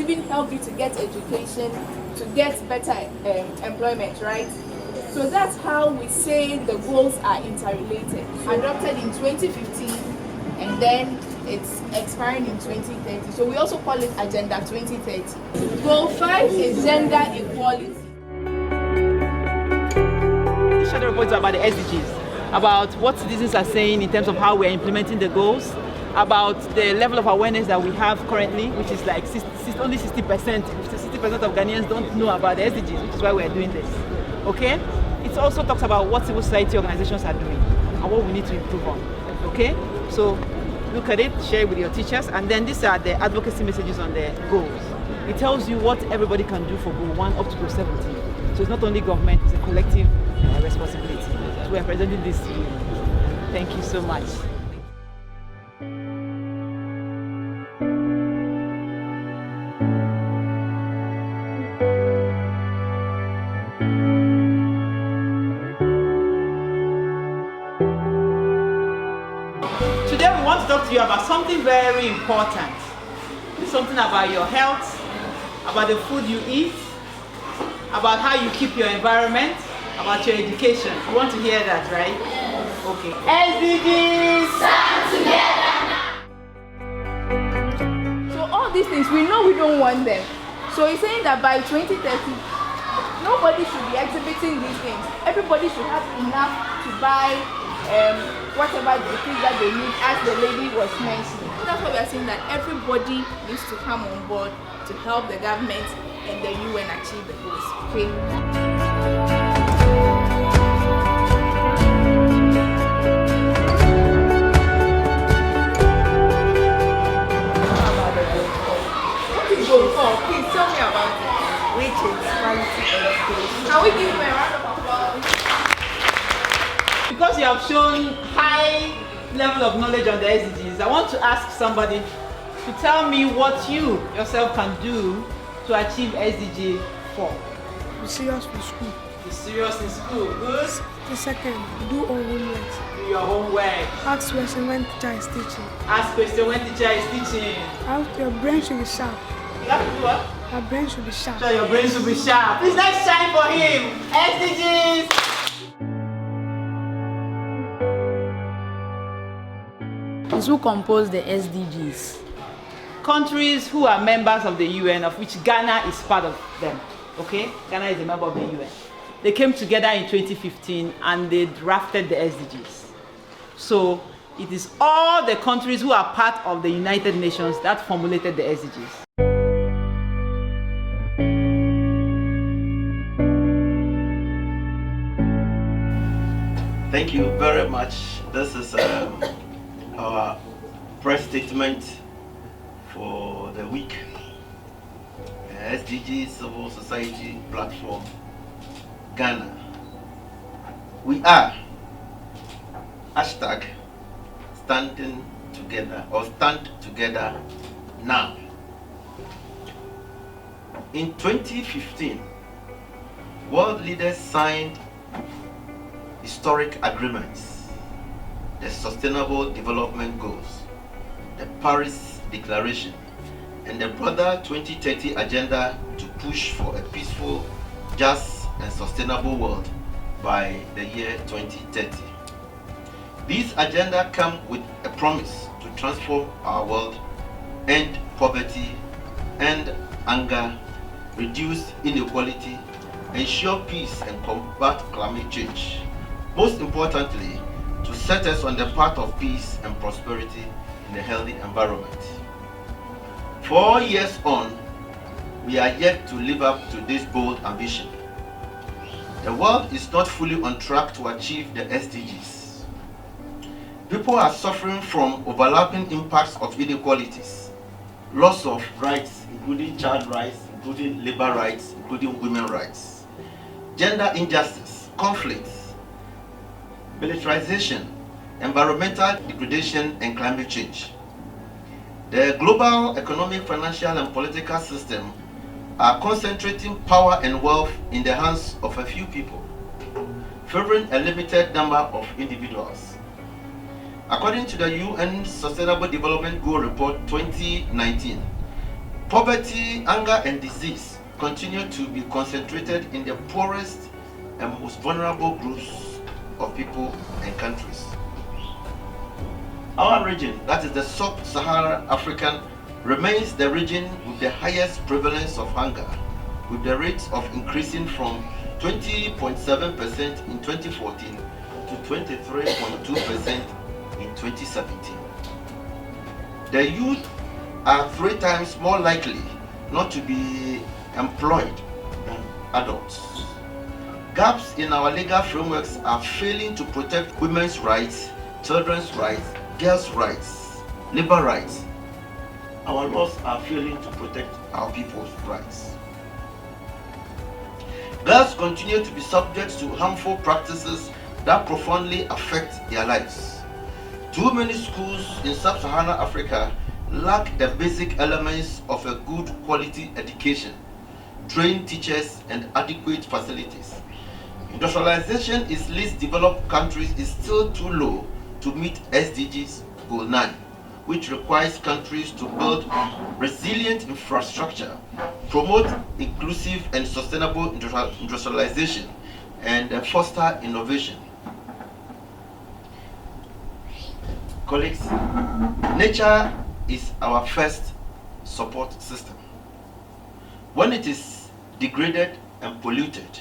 even help you to get education, to get better employment, right? So that's how we say the goals are interrelated. Adopted in 2015 and then it's expiring in 2030. So we also call it Agenda 2030. Goal 5 is gender equality. This short report is about the SDGs, about what citizens are saying in terms of how we're implementing the goals, about the level of awareness that we have currently, which is like only 60%. 60% of Ghanaians don't know about the SDGs, which is why we're doing this. Okay? It also talks about what civil society organizations are doing and what we need to improve on. Okay? So look at it, share it with your teachers, and then these are the advocacy messages on the goals. It tells you what everybody can do for goal 1 up to goal 17. So it's not only government, it's a collective responsibility. So we're presenting this to you. Thank you so much. Today we want to talk to you about something very important. Something about your health, about the food you eat, about how you keep your environment, about your education. You want to hear that, right? Okay. SDGs! Stand together now! So all these things, we know we don't want them. So he's saying that by 2030, nobody should be exhibiting these things. Everybody should have enough to buy whatever the things that they need, as the lady was mentioning. So that's why we are saying that everybody needs to come on board to help the government and the UN achieve the goals. Okay? What is goal 4? Please tell me about it. Which is quality education. Can we give him a round of applause? Because you have shown high level of knowledge on the SDGs, I want to ask somebody to tell me what you yourself can do to achieve SDG 4. Be serious with school. Be serious in school. Good. The second, do all homework. Do your homework. Ask question when teacher is teaching. Ask question when teacher is teaching. Your brain should be sharp. You have to do what? Your brain should be sharp. So your brain should be sharp. Please let's shine for him. SDGs. Who compose the SDGs? Countries who are members of the UN, of which Ghana is part of them. Okay? Ghana is a member of the UN. They came together in 2015 and they drafted the SDGs. So it is all the countries who are part of the United Nations that formulated the SDGs. Thank you very much. This is our press statement for the week. SDG Civil Society Platform, Ghana. We are hashtag standing together or stand together now. In 2015, world leaders signed historic agreements, the Sustainable Development Goals, the Paris Declaration, and the broader 2030 agenda to push for a peaceful, just, and sustainable world by the year 2030. These agendas come with a promise to transform our world, end poverty, end anger, reduce inequality, ensure peace, and combat climate change. Most importantly, to set us on the path of peace and prosperity in a healthy environment. 4 years on, we are yet to live up to this bold ambition. The world is not fully on track to achieve the SDGs. People are suffering from overlapping impacts of inequalities, loss of rights, including child rights, including labor rights, including women's rights, gender injustice, conflicts, militarization, environmental degradation, and climate change. The global economic, financial, and political system are concentrating power and wealth in the hands of a few people, favoring a limited number of individuals. According to the UN Sustainable Development Goal Report 2019, Poverty, hunger, and disease continue to be concentrated in the poorest and most vulnerable groups of people and countries. Our region, that is the sub-Saharan African, remains the region with the highest prevalence of hunger, with the rates of increasing from 20.7% in 2014 to 23.2% in 2017. The youth are 3 times more likely not to be employed than adults. Gaps in our legal frameworks are failing to protect women's rights, children's rights, girls' rights, labor rights. Our laws are failing to protect our people's rights. Girls continue to be subject to harmful practices that profoundly affect their lives. Too many schools in sub-Saharan Africa lack the basic elements of a good quality education, trained teachers, and adequate facilities. Industrialization in least developed countries is still too low to meet SDGs Goal 9, which requires countries to build resilient infrastructure, promote inclusive and sustainable industrialization, and foster innovation. Colleagues, nature is our first support system. When it is degraded and polluted,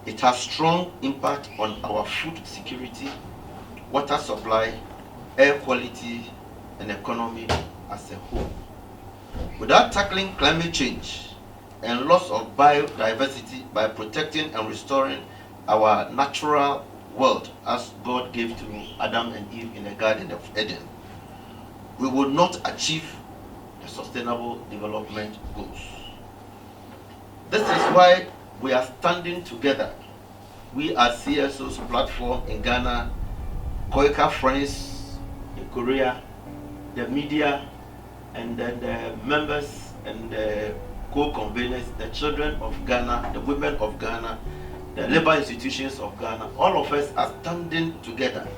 it has strong impact on our food security, water supply, air quality, and economy as a whole. Without tackling climate change and loss of biodiversity by protecting and restoring our natural world as God gave to Adam and Eve in the Garden of Eden, we will not achieve the Sustainable Development Goals. This is why we are standing together. We are CSO's platform in Ghana, Koika Friends in Korea, the media, and then the members and the co-conveners, the children of Ghana, the women of Ghana, the labor institutions of Ghana. All of us are standing together.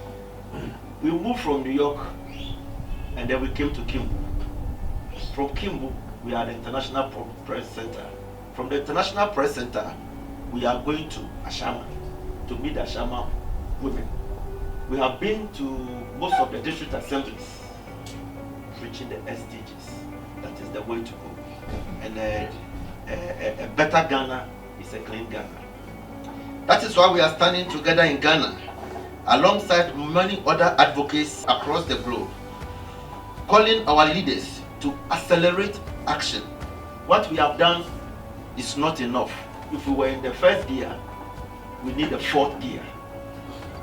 We moved from New York and then we came to Kimbu. From Kimbu, we are the International Press Center. From the International Press Center, we are going to Ashama to meet the Ashama women. We have been to most of the district assemblies preaching the SDGs. That is the way to go. And a better Ghana is a clean Ghana. That is why we are standing together in Ghana, alongside many other advocates across the globe, calling our leaders to accelerate action. What we have done is not enough. If we were in the first gear, we need a fourth gear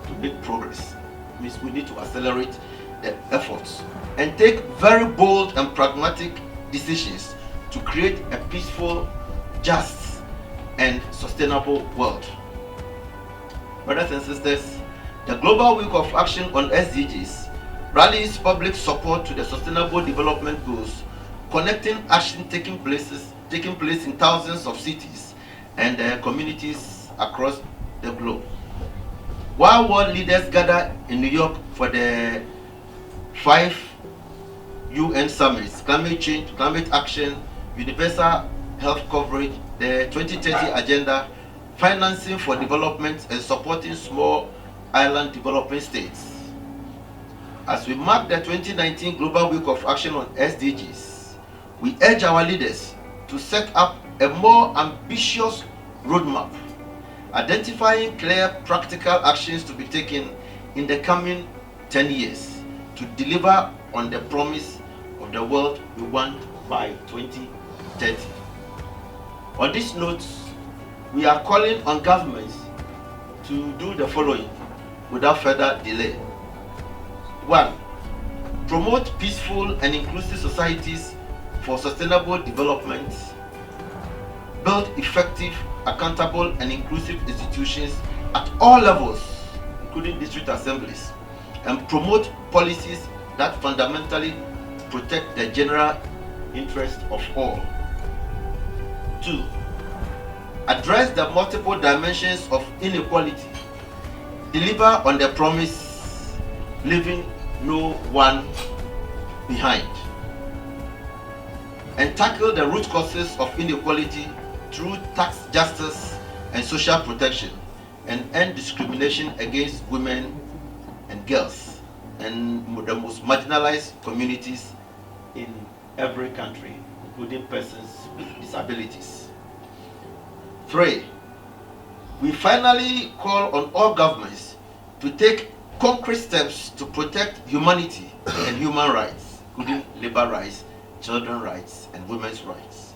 to make progress. It means we need to accelerate the efforts and take very bold and pragmatic decisions to create a peaceful, just, and sustainable world. Brothers and sisters, the Global Week of Action on SDGs rallies public support to the Sustainable Development Goals, connecting action taking place in thousands of cities and communities across the globe. While world leaders gather in New York for the 5 UN summits, climate change, climate action, universal health coverage, the 2030 agenda, financing for development, and supporting small island developing states. As we mark the 2019 Global Week of Action on SDGs, we urge our leaders to set up a more ambitious roadmap, identifying clear practical actions to be taken in the coming 10 years to deliver on the promise of the world we want by 2030. On this note, we are calling on governments to do the following without further delay. 1. Promote peaceful and inclusive societies for sustainable development. Build effective, accountable, and inclusive institutions at all levels, including district assemblies, and promote policies that fundamentally protect the general interest of all. 2. Address the multiple dimensions of inequality. Deliver on the promise, leaving no one behind. and tackle the root causes of inequality through tax justice and social protection, and end discrimination against women and girls and the most marginalized communities in every country, including persons with disabilities. 3, we finally call on all governments to take concrete steps to protect humanity and human rights, including labor rights, children's rights, and women's rights.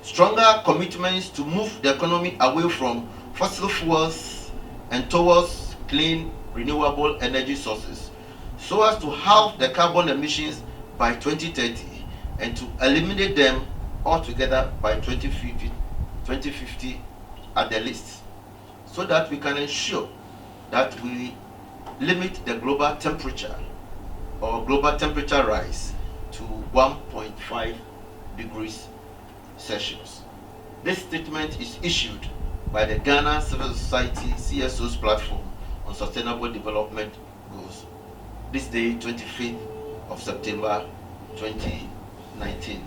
Stronger commitments to move the economy away from fossil fuels and towards clean, renewable energy sources, so as to halve the carbon emissions by 2030 and to eliminate them altogether by 2050 at the least, so that we can ensure that we limit the global temperature or global temperature rise to 1.5 degrees Celsius. This statement is issued by the Ghana Civil Society CSO's platform on sustainable development goals. This day, 25th of September 2019.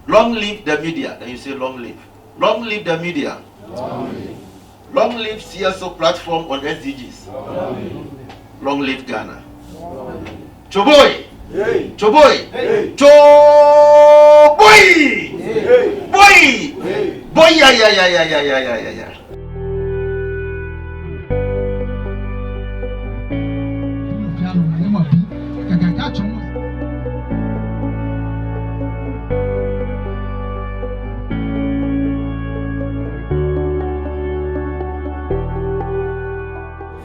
Long live the media. Then you say long live. Long live the media. Long live CSO platform on SDGs. Long live Ghana. Choboy! Hey. Choboy! Hey. Choboy! Hey. Boy! Hey. Boy! Yeah.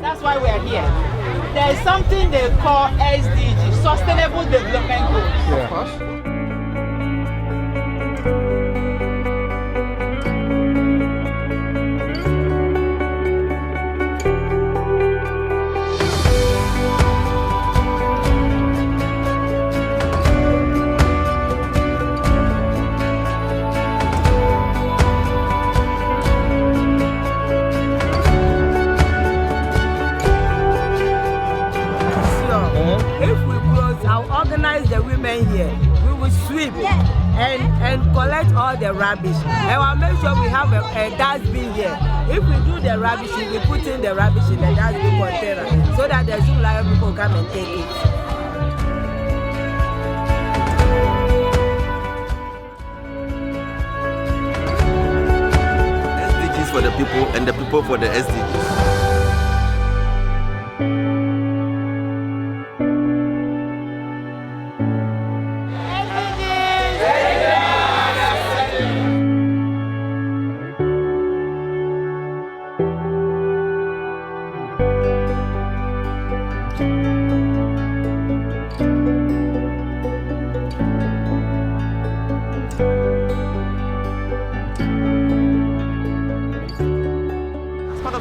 That's why we are here. There is something they call SDG, Sustainable Development Goals. Yeah. Of course. If we close, I'll organize the women here. We will sweep and collect all the rubbish. And I'll make sure we have a dustbin here. If we do the rubbish, we put in the rubbish in the dustbin container so that the Zoom Live people come and take it. SDGs for the people and the people for the SDGs.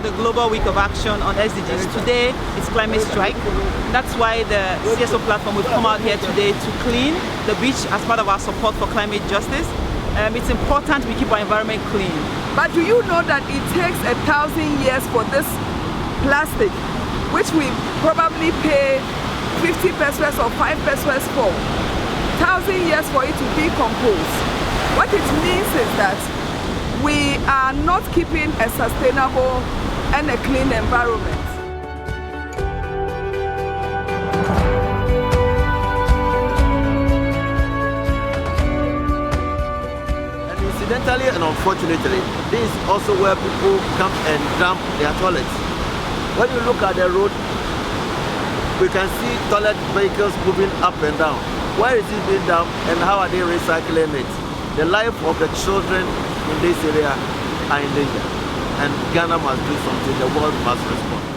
The Global Week of Action on SDGs. Today it's climate strike. That's why the CSO platform will come out here today to clean the beach as part of our support for climate justice. It's important we keep our environment clean. But do you know that it takes 1,000 years for this plastic, which we probably pay 50 pesos or 5 pesos for, 1,000 years for it to decompose? What it means is that we are not keeping a sustainable and a clean environment. And incidentally and unfortunately, this is also where people come and dump their toilets. When you look at the road, we can see toilet vehicles moving up and down. Where is it being dumped and how are they recycling it? The life of the children in this area are in danger. And Ghana must do something, the world must respond.